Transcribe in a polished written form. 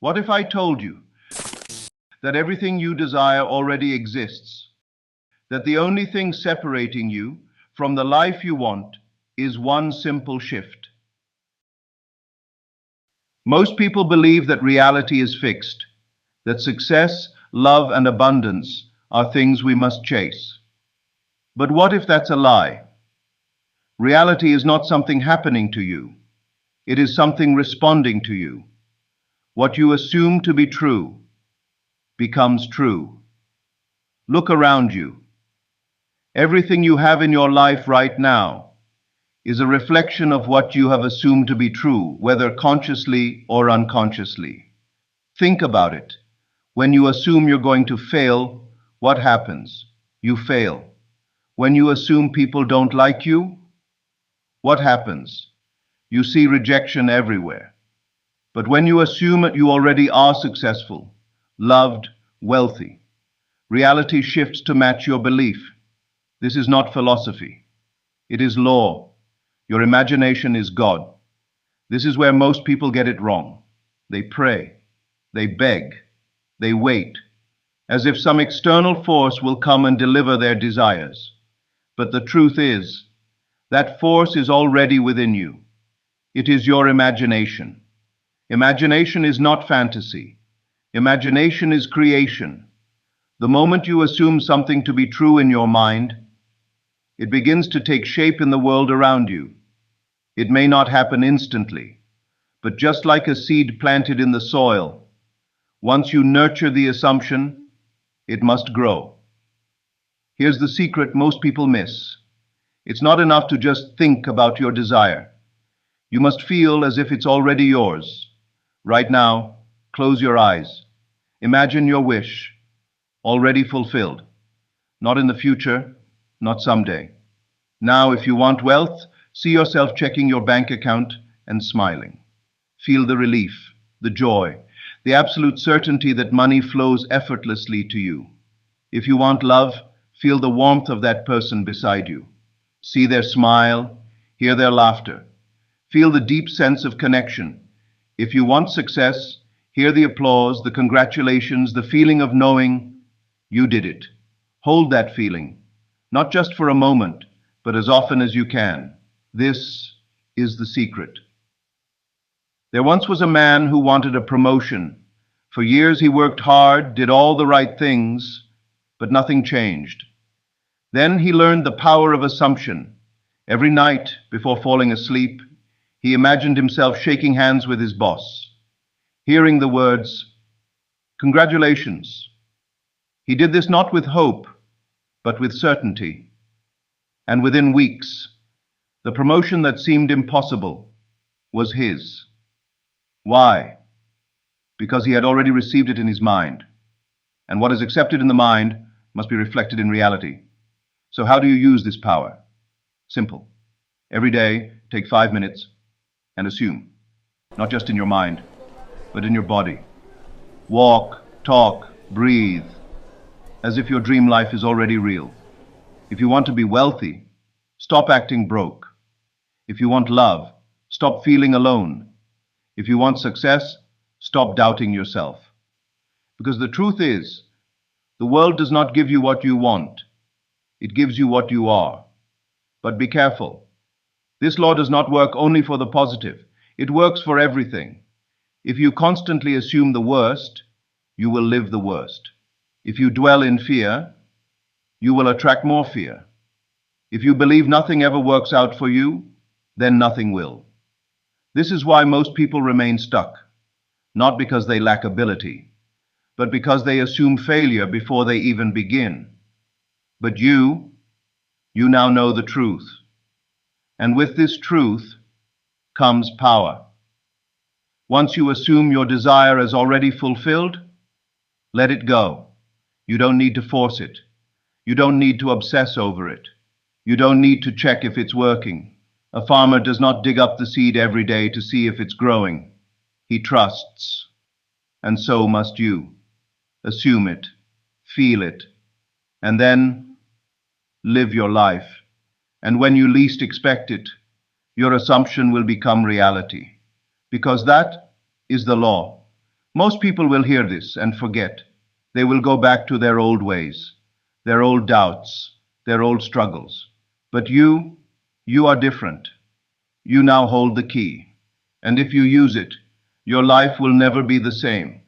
What if I told you that everything you desire already exists? That the only thing separating you from the life you want is one simple shift. Most people believe that reality is fixed, that success, love, and abundance are things we must chase. But what if that's a lie? Reality is not something happening to you. It is something responding to you. What you assume to be true becomes true. Look around you. Everything you have in your life right now is a reflection of what you have assumed to be true, whether consciously or unconsciously. Think about it. When you assume you're going to fail, what happens? You fail. When you assume people don't like you, what happens? You see rejection everywhere. But when you assume that you already are successful, loved, wealthy, reality shifts to match your belief. This is not philosophy. It is law. Your imagination is God. This is where most people get it wrong. They pray, they beg, they wait, as if some external force will come and deliver their desires. But the truth is, that force is already within you. It is your imagination. Imagination is not fantasy. Imagination is creation. The moment you assume something to be true in your mind, it begins to take shape in the world around you. It may not happen instantly, but just like a seed planted in the soil, once you nurture the assumption, it must grow. Here's the secret most people miss. It's not enough to just think about your desire. You must feel as if it's already yours. Right now, close your eyes. Imagine your wish, already fulfilled. Not in the future, not someday. Now, if you want wealth, see yourself checking your bank account and smiling. Feel the relief, the joy, the absolute certainty that money flows effortlessly to you. If you want love, feel the warmth of that person beside you. See their smile, hear their laughter. Feel the deep sense of connection. If you want success, hear the applause, the congratulations, the feeling of knowing you did it. Hold that feeling, not just for a moment, but as often as you can. This is the secret. There once was a man who wanted a promotion. For years he worked hard, did all the right things, but nothing changed. Then he learned the power of assumption. Every night, before falling asleep, he imagined himself shaking hands with his boss, hearing the words, "Congratulations." He did this not with hope, but with certainty. And within weeks, the promotion that seemed impossible was his. Why? Because he had already received it in his mind. And what is accepted in the mind must be reflected in reality. So how do you use this power? Simple. Every day, take 5 minutes and assume, not just in your mind, but in your body. Walk, talk, breathe, as if your dream life is already real. If you want to be wealthy, stop acting broke. If you want love, stop feeling alone. If you want success, stop doubting yourself. Because the truth is, the world does not give you what you want. It gives you what you are. But be careful. This law does not work only for the positive. It works for everything. If you constantly assume the worst, you will live the worst. If you dwell in fear, you will attract more fear. If you believe nothing ever works out for you, then nothing will. This is why most people remain stuck, not because they lack ability, but because they assume failure before they even begin. But you now know the truth. And with this truth comes power. Once you assume your desire is already fulfilled, let it go. You don't need to force it. You don't need to obsess over it. You don't need to check if it's working. A farmer does not dig up the seed every day to see if it's growing. He trusts. And so must you. Assume it, feel it, and then live your life. And when you least expect it, your assumption will become reality. Because that is the law. Most people will hear this and forget. They will go back to their old ways, their old doubts, their old struggles. But you are different. You now hold the key. And if you use it, your life will never be the same.